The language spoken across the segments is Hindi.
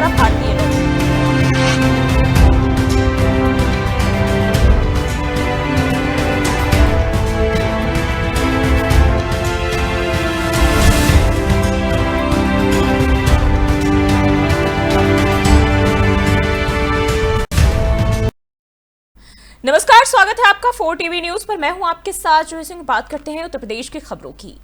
यात्रा भारतीय लोग। नमस्कार, स्वागत है आपका 4 टीवी न्यूज पर। मैं हूं आपके साथ जो सिंह। बात करते हैं उत्तर प्रदेश की खबरों की।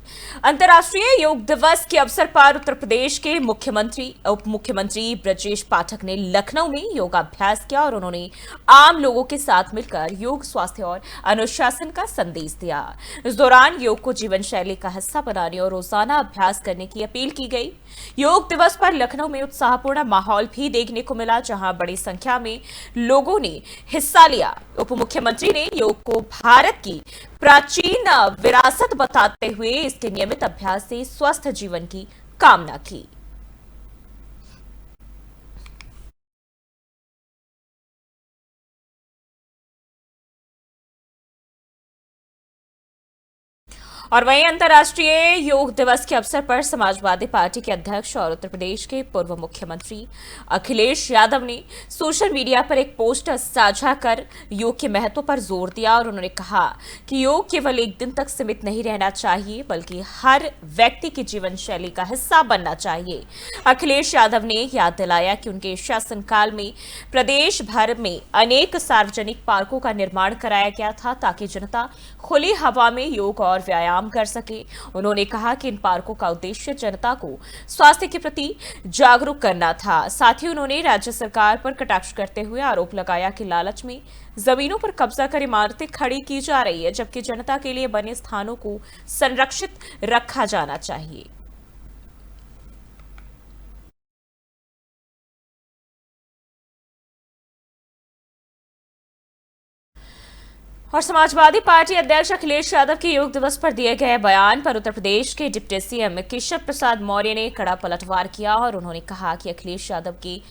अंतर्राष्ट्रीय योग दिवस के अवसर पर उत्तर प्रदेश के मुख्यमंत्री उप मुख्यमंत्री ब्रजेश पाठक ने लखनऊ में योगाभ्यास किया और उन्होंने आम लोगों के साथ मिलकर योग, स्वास्थ्य और अनुशासन का संदेश दिया। इस दौरान योग को जीवन शैली का हिस्सा बनाने और रोजाना अभ्यास करने की अपील की गई। योग दिवस पर लखनऊ में उत्साहपूर्ण माहौल भी देखने को मिला, जहां बड़ी संख्या में लोगों ने हिस्सा लिया। उप मुख्यमंत्री ने योग को भारत की प्राचीन विरासत बताते हुए इसके नियमित अभ्यास से स्वस्थ जीवन की कामना की। और वहीं अंतर्राष्ट्रीय योग दिवस के अवसर पर समाजवादी पार्टी के अध्यक्ष और उत्तर प्रदेश के पूर्व मुख्यमंत्री अखिलेश यादव ने सोशल मीडिया पर एक पोस्ट साझा कर योग के महत्व पर जोर दिया और उन्होंने कहा कि योग केवल एक दिन तक सीमित नहीं रहना चाहिए, बल्कि हर व्यक्ति की जीवन शैली का हिस्सा बनना चाहिए। अखिलेश यादव ने याद दिलाया कि उनके शासनकाल में प्रदेश भर में अनेक सार्वजनिक पार्कों का निर्माण कराया गया था ताकि जनता खुली हवा में योग और व्यायाम कर सके। उन्होंने कहा कि इन पार्कों का उद्देश्य जनता को स्वास्थ्य के प्रति जागरूक करना था। साथ ही उन्होंने राज्य सरकार पर कटाक्ष करते हुए आरोप लगाया कि लालच में जमीनों पर कब्जा कर इमारतें खड़ी की जा रही है, जबकि जनता के लिए बने स्थानों को संरक्षित रखा जाना चाहिए। और समाजवादी पार्टी अध्यक्ष अखिलेश यादव के योग दिवस पर दिए गए बयान पर उत्तर प्रदेश के डिप्टी सीएम केशव प्रसाद मौर्य ने कड़ा पलटवार किया और उन्होंने कहा कि अखिलेश यादव की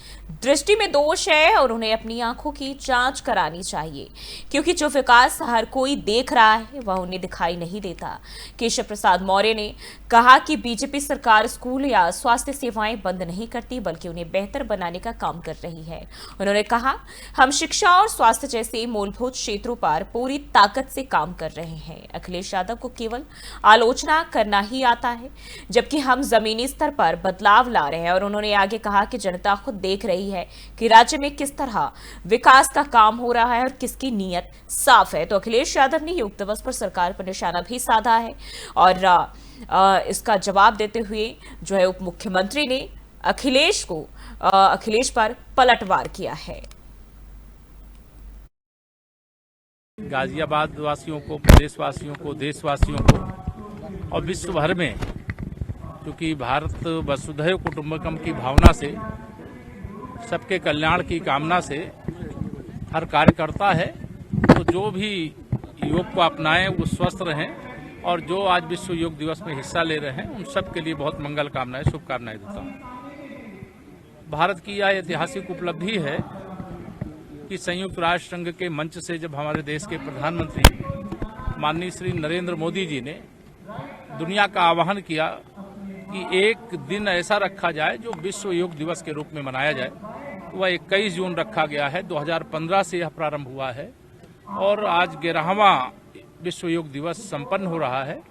दृष्टि में दोष है और उन्हें अपनी आंखों की जांच करानी चाहिए, क्योंकि जो विकास हर कोई देख रहा है वह उन्हें दिखाई नहीं देता। केशव प्रसाद मौर्य ने कहा कि बीजेपी सरकार स्कूल या स्वास्थ्य सेवाएं बंद नहीं करती, बल्कि उन्हें बेहतर बनाने का काम कर रही है। उन्होंने कहा, हम शिक्षा और स्वास्थ्य जैसे मूलभूत क्षेत्रों पर पूरी ताकत से काम कर रहे हैं। अखिलेश यादव को केवल आलोचना करना ही आता है, जबकि हम जमीनी स्तर पर बदलाव ला रहे हैं। और उन्होंने आगे कहा कि जनता खुद देख रही है कि राज्य में किस तरह विकास का काम हो रहा है और किसकी नीयत साफ है। तो अखिलेश यादव ने योग दिवस पर सरकार पर निशाना भी साधा है और इसका जवाब देते हुए जो है उप मुख्यमंत्री ने अखिलेश पर पलटवार किया है। गाजियाबाद वासियों को, प्रदेशवासियों को, देशवासियों को और विश्व भर में, क्योंकि भारत वसुधैव कुटुंबकम की भावना से, सबके कल्याण की कामना से हर कार्य करता है, तो जो भी योग को अपनाएं वो स्वस्थ रहें। और जो आज विश्व योग दिवस में हिस्सा ले रहे हैं उन सब के लिए बहुत मंगल कामनाएं, शुभकामनाएं देता हूं। भारत की यह ऐतिहासिक उपलब्धि है कि संयुक्त राष्ट्र संघ के मंच से जब हमारे देश के प्रधानमंत्री माननीय श्री नरेंद्र मोदी जी ने दुनिया का आह्वान किया कि एक दिन ऐसा रखा जाए जो विश्व योग दिवस के रूप में मनाया जाए, तो वह 21 जून रखा गया है। 2015 से यह प्रारंभ हुआ है और आज 11वां विश्व योग दिवस संपन्न हो रहा है।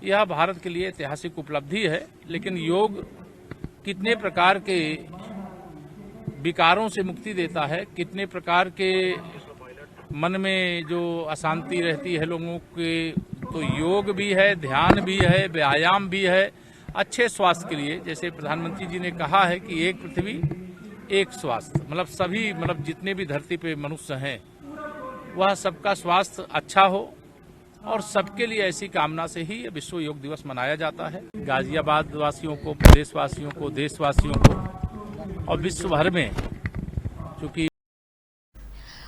यह भारत के लिए ऐतिहासिक उपलब्धि है। लेकिन योग कितने प्रकार के विकारों से मुक्ति देता है, कितने प्रकार के मन में जो अशांति रहती है लोगों के, तो योग भी है, ध्यान भी है, व्यायाम भी है अच्छे स्वास्थ्य के लिए। जैसे प्रधानमंत्री जी ने कहा है कि एक पृथ्वी एक स्वास्थ्य, मतलब जितने भी धरती पे मनुष्य हैं वह सबका स्वास्थ्य अच्छा हो, और सबके लिए ऐसी कामना से ही विश्व योग दिवस मनाया जाता है। गाजियाबाद वासियों को, प्रदेशवासियों को, देशवासियों को और विश्व भर में, क्योंकि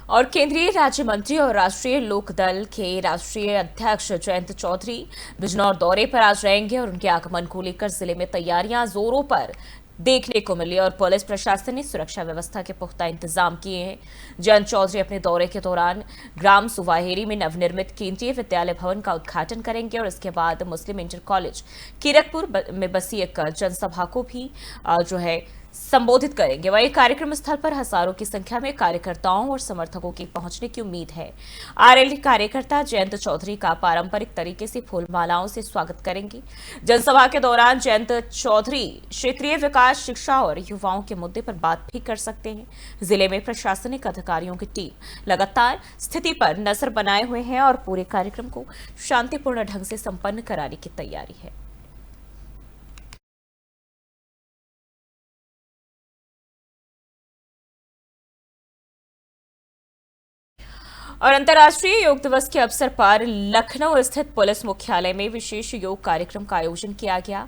और केंद्रीय राज्य मंत्री और राष्ट्रीय लोकदल के राष्ट्रीय अध्यक्ष जयंत चौधरी बिजनौर दौरे पर आज रहेंगे और उनके आगमन को लेकर जिले में तैयारियां जोरों पर देखने को मिली और पुलिस प्रशासन ने सुरक्षा व्यवस्था के पुख्ता इंतजाम किए हैं। जयंत चौधरी अपने दौरे के दौरान ग्राम सुवाहेरी में नवनिर्मित केंद्रीय विद्यालय भवन का उद्घाटन करेंगे और इसके बाद मुस्लिम इंटर कॉलेज कीरतपुर में बसी एक जनसभा को भी जो है संबोधित करेंगे। वहीं कार्यक्रम स्थल पर हजारों की संख्या में कार्यकर्ताओं और समर्थकों के पहुंचने की उम्मीद है। आरएलडी कार्यकर्ता जयंत चौधरी का पारंपरिक तरीके से फूलमालाओं से स्वागत करेंगे। जनसभा के दौरान जयंत चौधरी क्षेत्रीय विकास, शिक्षा और युवाओं के मुद्दे पर बात भी कर सकते हैं। जिले में प्रशासनिक अधिकारियों की टीम लगातार स्थिति पर नजर बनाए हुए है और पूरे कार्यक्रम को शांतिपूर्ण ढंग से संपन्न कराने की तैयारी है। और अंतर्राष्ट्रीय योग दिवस के अवसर पर लखनऊ स्थित पुलिस मुख्यालय में विशेष योग कार्यक्रम का आयोजन किया गया।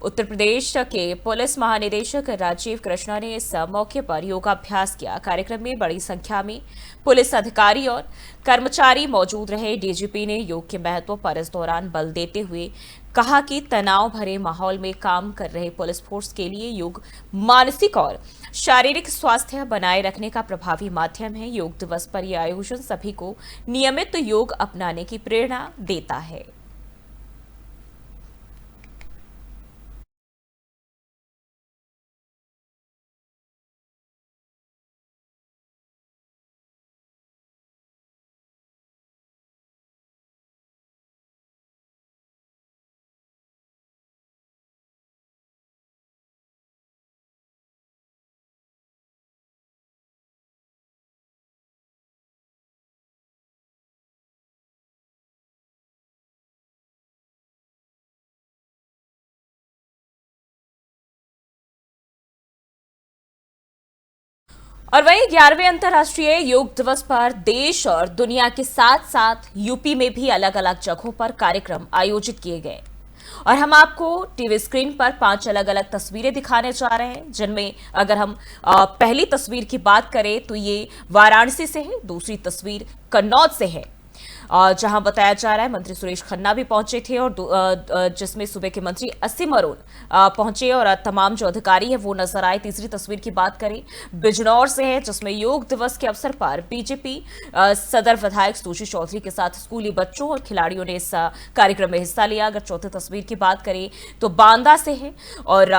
उत्तर प्रदेश के पुलिस महानिदेशक राजीव कृष्णा ने इस मौके पर योगाभ्यास किया। कार्यक्रम में बड़ी संख्या में पुलिस अधिकारी और कर्मचारी मौजूद रहे। डीजीपी ने योग के महत्व पर इस दौरान बल देते हुए कहा कि तनाव भरे माहौल में काम कर रहे पुलिस फोर्स के लिए योग मानसिक और शारीरिक स्वास्थ्य बनाए रखने का प्रभावी माध्यम है। योग दिवस पर यह आयोजन सभी को नियमित योग अपनाने की प्रेरणा देता है। और वहीं 11वें अंतर्राष्ट्रीय योग दिवस पर देश और दुनिया के साथ साथ यूपी में भी अलग अलग जगहों पर कार्यक्रम आयोजित किए गए और हम आपको टीवी स्क्रीन पर 5 अलग अलग तस्वीरें दिखाने जा रहे हैं, जिनमें अगर हम पहली तस्वीर की बात करें तो ये वाराणसी से है, दूसरी तस्वीर कन्नौज से है, जहां बताया जा रहा है मंत्री सुरेश खन्ना भी पहुंचे थे और जिसमें सूबे के मंत्री असीम अरोड़ पहुंचे और तमाम जो अधिकारी है वो नजर आए। तीसरी तस्वीर की बात करें बिजनौर से है, जिसमें योग दिवस के अवसर पर बीजेपी सदर विधायक सुशील चौधरी के साथ स्कूली बच्चों और खिलाड़ियों ने इस कार्यक्रम में हिस्सा लिया। अगर चौथी तस्वीर की बात करें तो बांदा से है और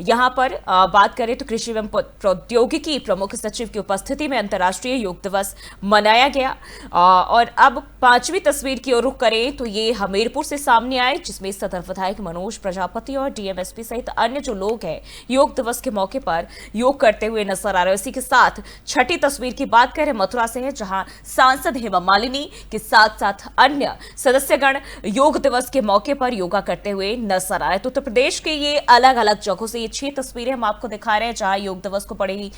यहां पर बात करें तो कृषि एवं प्रौद्योगिकी प्रमुख सचिव की उपस्थिति में अंतर्राष्ट्रीय योग दिवस मनाया गया। और अब 5वीं तस्वीर की ओर रुख करें तो ये हमीरपुर से सामने आए, जिसमें सदर विधायक मनोज प्रजापति और डीएमएसपी सहित अन्य जो लोग हैं योग दिवस के मौके पर योग करते हुए नजर आ रहे हैं। इसी के साथ छठी तस्वीर की बात करें मथुरा से है, जहां सांसद हेमा मालिनी के साथ साथ अन्य सदस्यगण योग दिवस के मौके पर योगा करते हुए नजर आ रहे हैं। तो उत्तर प्रदेश के ये अलग अलग जगहों से ये 6 तस्वीरें हम आपको दिखा रहे हैं, जहां योग दिवस को बड़ी ही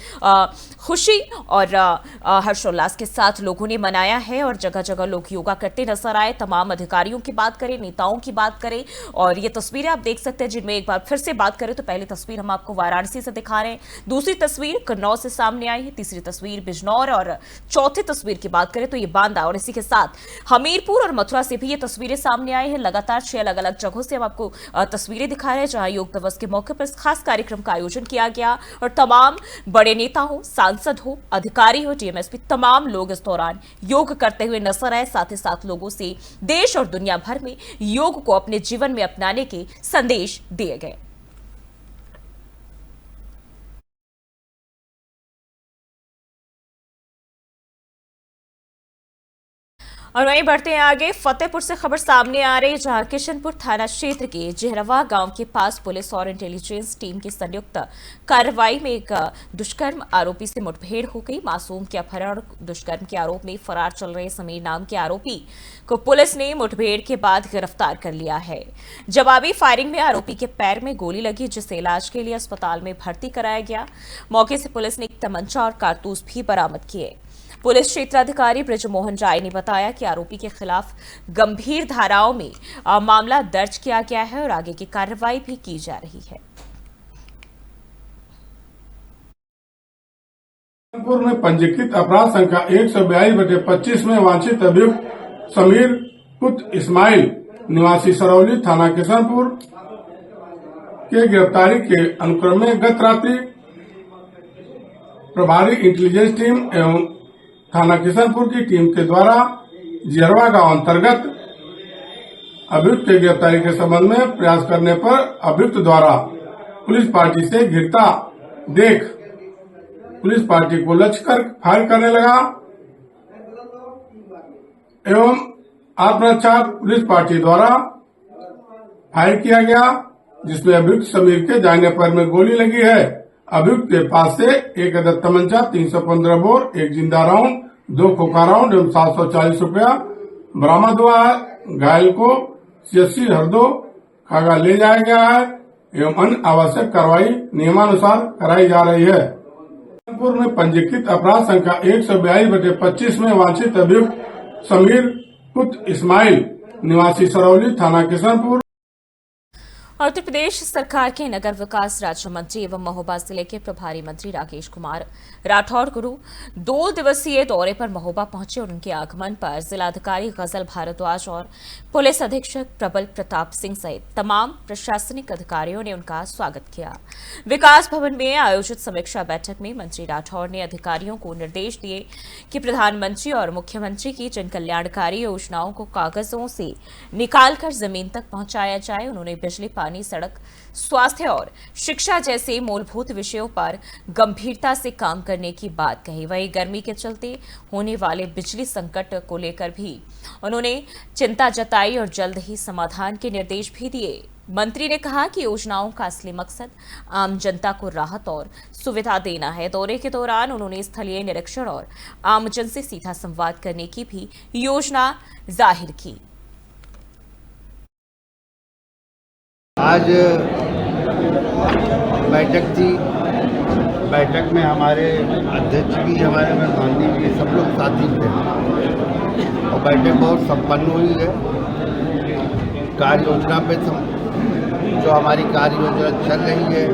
खुशी और हर्षोल्लास के साथ लोगों ने मनाया है और जगह जगह लोग योगा करते नजर आए। तमाम अधिकारियों की बात करें, नेताओं की बात करें और ये तस्वीरें आप देख सकते हैं, जिनमें एक बार फिर से बात करें तो पहली तस्वीर हम आपको वाराणसी से दिखा रहे हैं, दूसरी तस्वीर कन्नौज से सामने आई है, तीसरी तस्वीर बिजनौर और चौथी तस्वीर की बात करें तो ये बांदा और इसी के साथ हमीरपुर और मथुरा से भी ये तस्वीरें सामने आई हैं। लगातार 6 अलग अलग जगहों से हम आपको तस्वीरें दिखा रहे हैं, जहां योग दिवस के मौके पर इस खास कार्यक्रम का आयोजन किया गया और तमाम बड़े नेता हो, सांसद हो, अधिकारी हो, डीएमएसपी, तमाम लोग इस दौरान योग करते हुए नजर आए। साथ ही साथ लोगों से देश और दुनिया भर में योग को अपने जीवन में अपनाने के संदेश दिए गए। और वहीं बढ़ते हैं आगे, फतेहपुर से खबर सामने आ रही है, जहां किशनपुर थाना क्षेत्र के जेहरवा गांव के पास पुलिस और इंटेलिजेंस टीम की संयुक्त कार्रवाई में एक दुष्कर्म आरोपी से मुठभेड़ हो गई। मासूम के अपहरण दुष्कर्म के आरोप में फरार चल रहे समीर नाम के आरोपी को पुलिस ने मुठभेड़ के बाद गिरफ्तार कर लिया है। जवाबी फायरिंग में आरोपी के पैर में गोली लगी, जिसे इलाज के लिए अस्पताल में भर्ती कराया गया। मौके से पुलिस ने एक तमंचा और कारतूस भी बरामद किए। पुलिस क्षेत्राधिकारी ब्रजमोहन राय ने बताया कि आरोपी के खिलाफ गंभीर धाराओं में मामला दर्ज किया गया है और आगे की कार्रवाई भी की जा रही है। में पंजीकृत अपराध संख्या 142/25 में वांछित अभियुक्त समीर पुत्र इस्माइल निवासी सरौली थाना किशनपुर के गिरफ्तारी के अनुक्रम में गत रात्रि प्रभारी इंटेलिजेंस टीम एवं थाना किशनपुर की टीम के द्वारा जेहरवा गांव अंतर्गत अभियुक्त के गिरफ्तारी के संबंध में प्रयास करने पर अभियुक्त द्वारा पुलिस पार्टी से घिरता देख पुलिस पार्टी को लक्ष्य कर फायर करने लगा एवं आत्मरक्षा पुलिस पार्टी द्वारा फायर किया गया, जिसमें अभियुक्त समीर के दाहिने पैर में गोली लगी है। अभियुक्त के पास से एक अदद तमंचा, 315 बोर, एक जिंदा राउंड, 2 खोखा राउंड एवं 740 रुपया बरामद हुआ है। घायल को CSC हरदो खागा ले जाया गया है एवं अन्य आवश्यक कार्रवाई नियमानुसार कराई जा रही है। कानपुर में पंजीकृत अपराध संख्या 142/25 में वांछित अभियुक्त समीर पुत्र इस्माइल निवासी सरौली थाना किशनपुर। उत्तर प्रदेश सरकार के नगर विकास राज्य मंत्री एवं महोबा जिले के प्रभारी मंत्री राकेश कुमार राठौड़ गुरु 2 दिवसीय दौरे पर महोबा पहुंचे और उनके आगमन पर जिलाधिकारी गजल भारद्वाज और पुलिस अधीक्षक प्रबल प्रताप सिंह सहित तमाम प्रशासनिक अधिकारियों ने उनका स्वागत किया। विकास भवन में आयोजित समीक्षा बैठक में मंत्री राठौड़ ने अधिकारियों को निर्देश दिए कि प्रधानमंत्री और मुख्यमंत्री की जन कल्याणकारी योजनाओं को कागजों से निकालकर जमीन तक पहुंचाया जाए। उन्होंने बिजली, पानी, सड़क, स्वास्थ्य और शिक्षा जैसे मूलभूत विषयों पर गंभीरता से काम करने की बात कही। वहीं गर्मी के चलते होने वाले बिजली संकट को लेकर भी उन्होंने चिंता जताई और जल्द ही समाधान के निर्देश भी दिए। मंत्री ने कहा कि योजनाओं का असली मकसद आम जनता को राहत और सुविधा देना है। दौरे के दौरान उन्होंने स्थलीय निरीक्षण और आमजन से सीधा संवाद करने की भी योजना जाहिर की। आज बैठक थी। बैठक में हमारे अध्यक्ष भी, हमारे प्रधानमंत्री भी, सब लोग साथी थे और बैठक बहुत संपन्न हुई है। कार्य योजना पे जो हमारी कार्य योजना चल रही है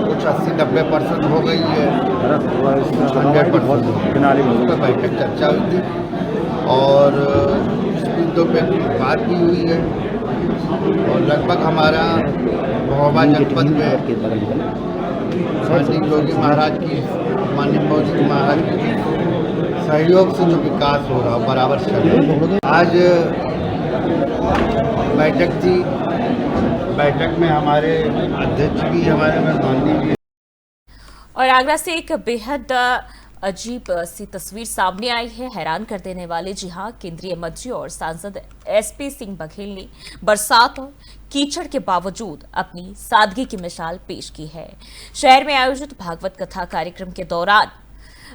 कुछ 80-90% हो गई है, 100% पर बैठक चर्चा हुई थी और कुछ मुद्दों पे बात भी हुई है और लगभग हमारा महोबा जनपद में माननीय योगी महाराज की, माननीय मोदी महाराज की सहयोग से जो विकास हो रहा है बराबर चल रहा है। आज बैठक थी। बैठक में हमारे अध्यक्ष भी, हमारे प्रधानमंत्री भी। और आगरा से एक बेहद अजीब सी तस्वीर सामने आई है, हैरान कर देने वाली। जी हां, केंद्रीय मंत्री और सांसद SP सिंह बघेल ने बरसात और कीचड़ के बावजूद अपनी सादगी की मिसाल पेश की है। शहर में आयोजित भागवत कथा कार्यक्रम के दौरान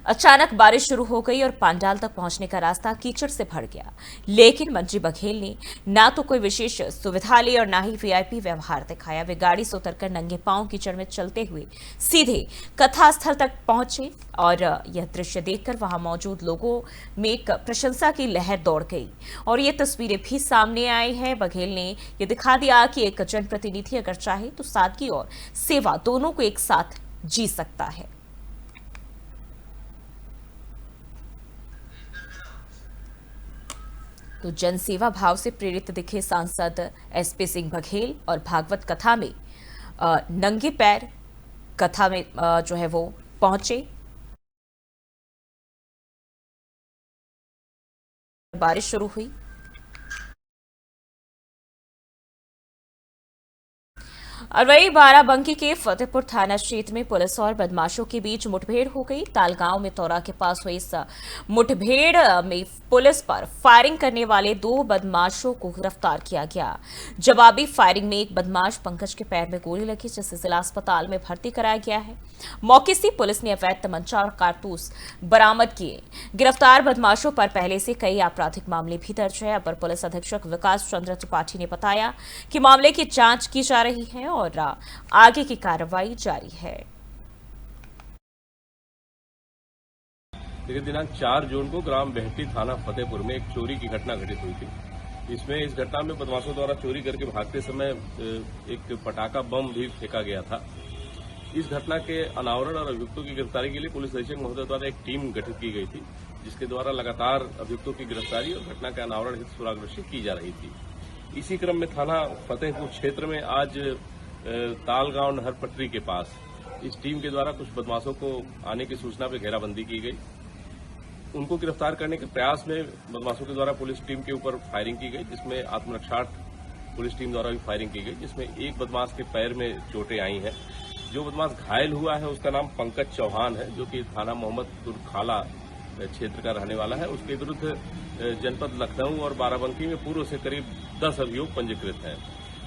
अचानक बारिश शुरू हो गई और पंडाल तक पहुंचने का रास्ता कीचड़ से भर गया, लेकिन मंत्री बघेल ने ना तो कोई विशेष सुविधा ली और ना ही VIP व्यवहार दिखाया। वे गाड़ी से उतरकर नंगे पांव कीचड़ में चलते हुए सीधे कथा स्थल तक पहुंचे और यह दृश्य देखकर वहां मौजूद लोगों में एक प्रशंसा की लहर दौड़ गई और ये तस्वीरें भी सामने आई हैं। बघेल ने यह दिखा दिया कि एक जनप्रतिनिधि अगर चाहे तो सादगी और सेवा दोनों को एक साथ जी सकता है। तो जनसेवा भाव से प्रेरित दिखे सांसद SP सिंह बघेल और भागवत कथा में नंगे पैर कथा में जो है वो पहुंचे। बारिश शुरू हुई। और वही बाराबंकी के फतेहपुर थाना क्षेत्र में पुलिस और बदमाशों के बीच मुठभेड़ हो गई। तालगांव में तौरा के पास हुई इस मुठभेड़ में पुलिस पर फायरिंग करने वाले 2 बदमाशों को गिरफ्तार किया गया। जवाबी फायरिंग में एक बदमाश पंकज के पैर में गोली लगी, जिसे जिला अस्पताल में भर्ती कराया गया है। मौके से पुलिस ने अवैध तमंचा और कारतूस बरामद किए। गिरफ्तार बदमाशों पर पहले से कई आपराधिक मामले भी दर्ज है। अपर पुलिस अधीक्षक विकास चंद्र त्रिपाठी ने बताया कि मामले की जांच की जा रही है और आगे की कार्रवाई जारी है। देखिए, दिनांक 4 जून को ग्राम बेहटी थाना फतेहपुर में एक चोरी की घटना घटित हुई थी। इस घटना में बदमाशों द्वारा चोरी करके भागते समय एक पटाखा बम भी फेंका गया था। इस घटना के अनावरण और अभियुक्तों की गिरफ्तारी के लिए पुलिस अधीक्षक महोदय द्वारा एक टीम गठित की गई थी, जिसके द्वारा लगातार अभियुक्तों की गिरफ्तारी और घटना के अनावरण हेतु सुरागदर्शी की जा रही थी। इसी क्रम में थाना फतेहपुर क्षेत्र में आज तालगांव नहर पटरी के पास इस टीम के द्वारा कुछ बदमाशों को आने की सूचना पर घेराबंदी की गई। उनको गिरफ्तार करने के प्रयास में बदमाशों के द्वारा पुलिस टीम के ऊपर फायरिंग की गई, जिसमें आत्मरक्षा पुलिस टीम द्वारा भी फायरिंग की गई, जिसमें एक बदमाश के पैर में चोटें आई हैं जो बदमाश घायल हुआ है उसका नाम पंकज चौहान है, जो कि थाना मोहम्मदपुर खाला क्षेत्र का रहने वाला है। उसके विरुद्ध जनपद लखनऊ और बाराबंकी में पूर्व से करीब 10 अभियोग पंजीकृत हैं।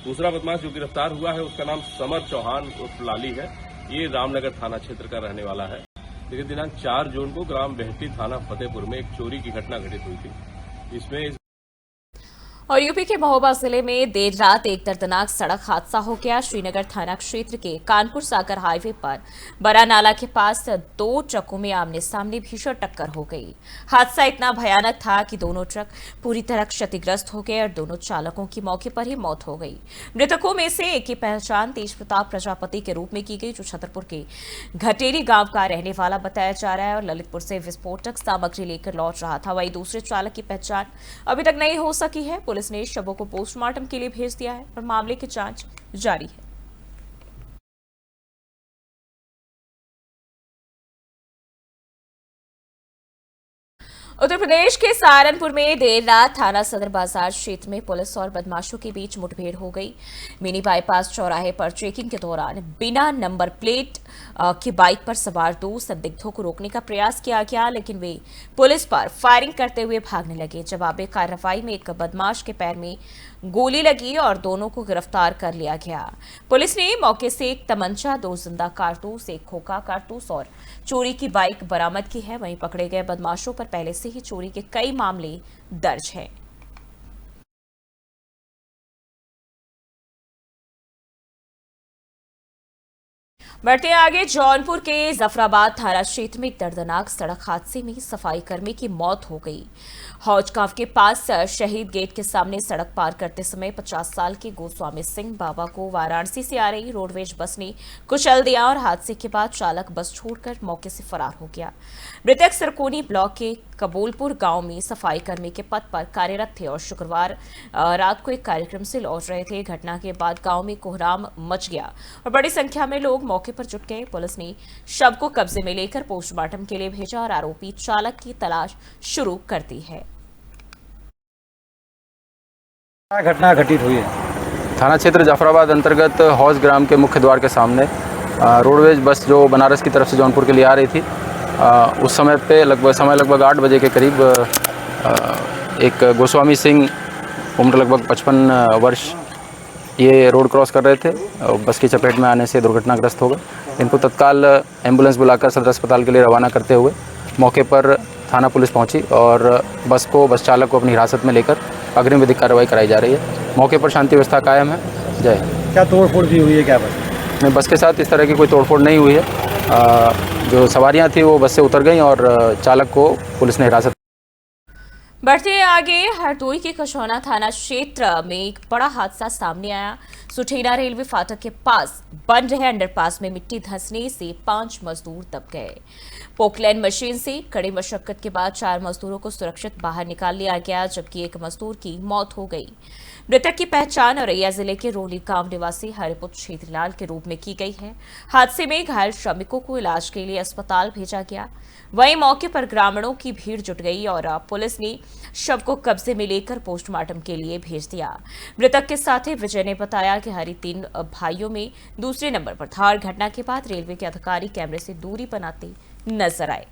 दूसरा बदमाश जो गिरफ्तार हुआ है उसका नाम समर चौहान उर्फ लाली है। ये रामनगर थाना क्षेत्र का रहने वाला है। लेकिन दिनांक 4 जून को ग्राम बेहटी थाना फतेहपुर में एक चोरी की घटना घटित हुई थी। इसमें और यूपी के महोबा जिले में देर रात एक दर्दनाक सड़क हादसा हो गया। श्रीनगर थाना क्षेत्र के कानपुर सागर हाईवे पर बड़ा नाला के पास 2 ट्रकों में आमने सामने भीषण टक्कर हो गई। हादसा इतना भयानक था कि दोनों ट्रक पूरी तरह क्षतिग्रस्त हो गए और दोनों चालकों की मौके पर ही मौत हो गई। मृतकों में से एक की पहचान तेज प्रताप प्रजापति के रूप में की गई, जो छतरपुर के घटेरी गांव का रहने वाला बताया जा रहा है और ललितपुर से विस्फोटक सामग्री लेकर लौट रहा था। वहीं दूसरे चालक की पहचान अभी तक नहीं हो सकी है। पुलिस ने शवों को पोस्टमार्टम के लिए भेज दिया है और मामले की जांच जारी है। उत्तर प्रदेश के सहारनपुर में देर रात थाना सदर बाजार क्षेत्र में पुलिस और बदमाशों के बीच मुठभेड़ हो गई। मिनी बाईपास चौराहे पर चेकिंग के दौरान बिना नंबर प्लेट की बाइक पर सवार 2 संदिग्धों को रोकने का प्रयास किया गया, लेकिन वे पुलिस पर फायरिंग करते हुए भागने लगे। जवाबी कार्रवाई में एक बदमाश के पैर में गोली लगी और दोनों को गिरफ्तार कर लिया गया। पुलिस ने मौके से एक तमंचा, 2 जिंदा कारतूस, एक खोखा कारतूस और चोरी की बाइक बरामद की है। वहीं पकड़े गए बदमाशों पर पहले से ही चोरी के कई मामले दर्ज हैं। बढ़ते आगे, जौनपुर के जफराबाद थाना क्षेत्र में एक दर्दनाक सड़क हादसे में सफाई कर्मी की मौत हो गई। हौजगांव के पास शहीद गेट के सामने सड़क पार करते समय 50 साल के गोस्वामी सिंह बाबा को वाराणसी से आ रही रोडवेज बस ने कुचल दिया और हादसे के बाद चालक बस छोड़कर मौके से फरार हो गया। मृतक सरकोनी ब्लॉक के कबूलपुर गांव में सफाई कर्मी के पद पर कार्यरत थे और शुक्रवार रात को एक कार्यक्रम से लौट रहे थे। घटना के बाद गांव में कोहराम मच गया और बड़ी संख्या में लोग मौके पर जुट गए। पुलिस ने शव को कब्जे में लेकर पोस्टमार्टम के लिए भेजा और आरोपी चालक की तलाश शुरू कर दी है। घटना घटित हुई है थाना क्षेत्र जाफराबाद अंतर्गत हौज ग्राम के मुख्य द्वार के सामने रोडवेज बस जो बनारस की तरफ से जौनपुर के लिए आ रही थी, उस समय पे लगभग 8 बजे के करीब एक गोस्वामी सिंह उम्र लगभग 55 वर्ष ये रोड क्रॉस कर रहे थे। बस की चपेट में आने से दुर्घटनाग्रस्त हो गए। इनको तत्काल एम्बुलेंस बुलाकर सदर अस्पताल के लिए रवाना करते हुए मौके पर थाना पुलिस पहुंची और बस चालक को अपनी हिरासत में लेकर अग्रिम विधिक कार्रवाई कराई जा रही है। मौके पर शांति व्यवस्था कायम है। जय। क्या तोड़फोड़ भी हुई है क्या बस में? बस के साथ इस तरह की कोई तोड़फोड़ नहीं हुई है। जो सवारियां थी वो बस से उतर गईं और चालक को पुलिस ने हिरासत। बढ़ते आगे, हरदोई के कछौना थाना क्षेत्र में एक बड़ा हादसा सामने आया। सुठेना रेलवे फाटक के पास बन रहे अंडरपास में मिट्टी धंसने से 5 मजदूर दब गए। पोकलैंड मशीन से कड़ी मशक्कत के बाद 4 मजदूरों को सुरक्षित बाहर निकाल लिया गया, जबकि एक मजदूर की मौत हो गई। मृतक की पहचान औरैया जिले के रोली गांव निवासी हरिपुत्र क्षेत्रलाल के रूप में की गई है। हादसे में घायल श्रमिकों को इलाज के लिए अस्पताल भेजा गया। वहीं मौके पर ग्रामीणों की भीड़ जुट गई और पुलिस ने शव को कब्जे में लेकर पोस्टमार्टम के लिए भेज दिया। मृतक के साथी विजय ने बताया कि हरि 3 भाइयों में दूसरे नंबर पर था और घटना के बाद रेलवे के अधिकारी कैमरे से दूरी बनाते नजर आए।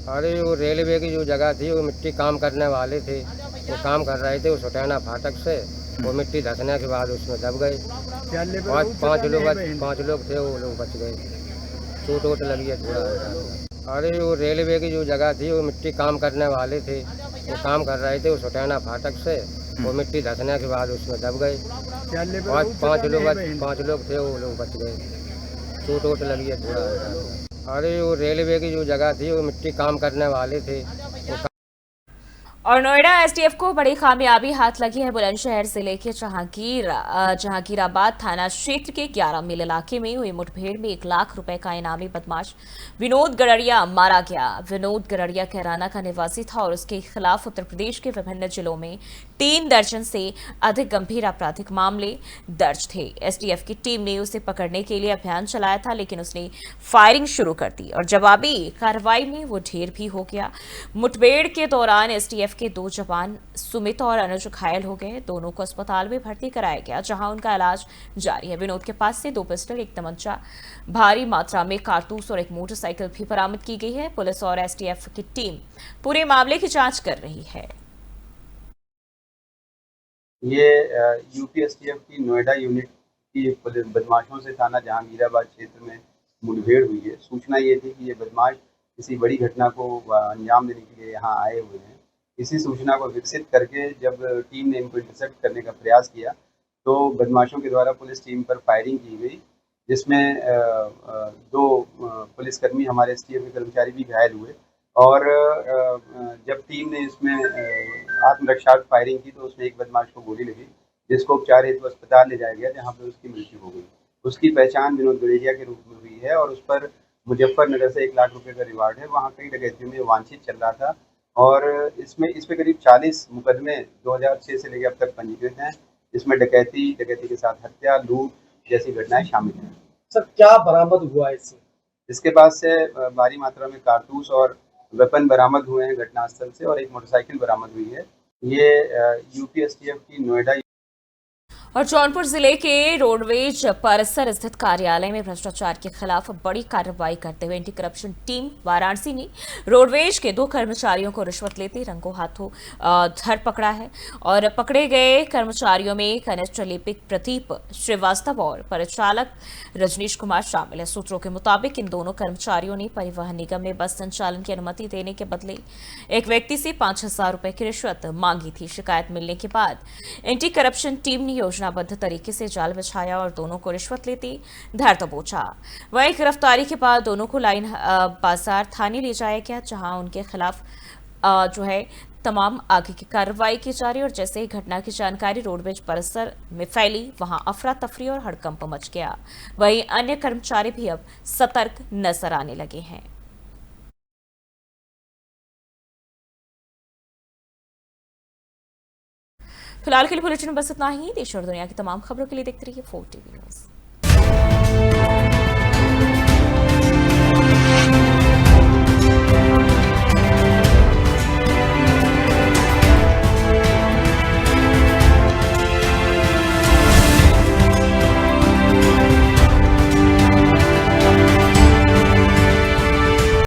अरे वो रेलवे की जो जगह थी वो मिट्टी काम करने वाले थे, वो काम कर रहे थे। वो सुटैना फाटक से वो मिट्टी धसने के बाद उसमें दब गए। 5 लोग थे, वो लोग बच गए। चोट वोट लगी है थोड़ा। अरे वो रेलवे की जो जगह थी वो मिट्टी काम करने वाले थे, वो काम कर रहे थे। वो सुटैना फाटक से वो मिट्टी धसने के बाद उसमें दब गए। 5 लोग थे, वो लोग बच गए। चोट वोट लगी है थोड़ा। अरे वो रेलवे की जो जगह थी वो मिट्टी काम करने वाले थे। और नोएडा एसटीएफ को बड़ी कामयाबी हाथ लगी है। बुलंदशहर जिले के जहांगीराबाद थाना क्षेत्र के 11 मील इलाके में हुई मुठभेड़ में 1 लाख रुपए का इनामी बदमाश विनोद गड़रिया मारा गया। विनोद गड़रिया कैराना का निवासी था और उसके खिलाफ उत्तर प्रदेश के विभिन्न जिलों में 3 दर्जन से अधिक गंभीर आपराधिक मामले दर्ज थे। एसटीएफ की टीम ने उसे पकड़ने के लिए अभियान चलाया था, लेकिन उसने फायरिंग शुरू कर दी और जवाबी कार्रवाई में वो ढेर भी हो गया। मुठभेड़ के दौरान एसटीएफ के 2 जवान सुमित और अनुज घायल हो गए। दोनों को अस्पताल में भर्ती कराया गया, जहां उनका इलाज जारी है। विनोद के पास से 2 पिस्टल, 1 तमंचा, भारी मात्रा में कारतूस और एक मोटरसाइकिल भी बरामद की गई है। पुलिस और एसटीएफ की टीम पूरे मामले की जांच कर रही है। ये यूपी एसटीएफ की नोएडा यूनिट की पुलिस बदमाशों से थाना जहांगीराबाद क्षेत्र में मुठभेड़ हुई है। सूचना ये थी कि ये बदमाश किसी बड़ी घटना को अंजाम देने के लिए यहाँ आए हुए हैं। इसी सूचना को विकसित करके जब टीम ने इनको इंटरसेप्ट करने का प्रयास किया तो बदमाशों के द्वारा पुलिस टीम पर फायरिंग की गई, जिसमें 2 पुलिसकर्मी हमारे एसटीएफ के कर्मचारी भी घायल हुए। और जब टीम ने इसमें आत्मरक्षात्मक फायरिंग की तो उसमें एक बदमाश को गोली लगी, जिसको उपचार हेतु अस्पताल ले जाया गया, जहां पर उसकी मृत्यु हो गई। उसकी पहचान विनोद गुलेरिया के रूप में हुई है और उस पर मुजफ्फरनगर से 1 लाख रुपए का रिवार्ड है। वहाँ कई डकैतियों में वांछित चल रहा था और इस पे करीब 40 मुकदमे 2006 से लेकर अब तक पंजीकृत हैं। इसमें डकैती के साथ हत्या, लूट जैसी घटनाएं शामिल हैं। सर, क्या बरामद हुआ इससे? इसके पास से भारी मात्रा में कारतूस और वेपन बरामद हुए हैं घटनास्थल से और एक मोटरसाइकिल बरामद हुई है। ये यूपी एसटीएफ की नोएडा और जौनपुर जिले के रोडवेज परिसर स्थित कार्यालय में भ्रष्टाचार के खिलाफ बड़ी कार्रवाई करते हुए एंटी करप्शन टीम वाराणसी ने रोडवेज के 2 कर्मचारियों को रिश्वत लेते रंगों हाथों धर पकड़ा है। और पकड़े गए कर्मचारियों में कनिष्ठ लिपिक प्रदीप श्रीवास्तव और परिचालक रजनीश कुमार शामिल है। सूत्रों के मुताबिक इन दोनों कर्मचारियों ने परिवहन निगम में बस संचालन की अनुमति देने के बदले एक व्यक्ति से 5,000 रुपए की रिश्वत मांगी थी। शिकायत मिलने के बाद एंटी करप्शन टीम ने योजनाबद्ध तरीके से जाल बिछाया और दोनों को रिश्वत लेते धर दबोचा। वहीं गिरफ्तारी के बाद दोनों को लाइन बाजार थाने ले जाया गया, जहां उनके खिलाफ तमाम आगे की कार्रवाई की जा रही है। और जैसे ही घटना की जानकारी रोडवेज परिसर में फैली, वहां अफरा तफरी और हड़कंप मच गया। वहीं अन्य कर्मचारी भी अब सतर्क नजर आने लगे हैं। फिलहाल के लिए बुलेटिन में बस इतना ही। देश और दुनिया की तमाम खबरों के लिए देखते रहिए 4 TV न्यूज़।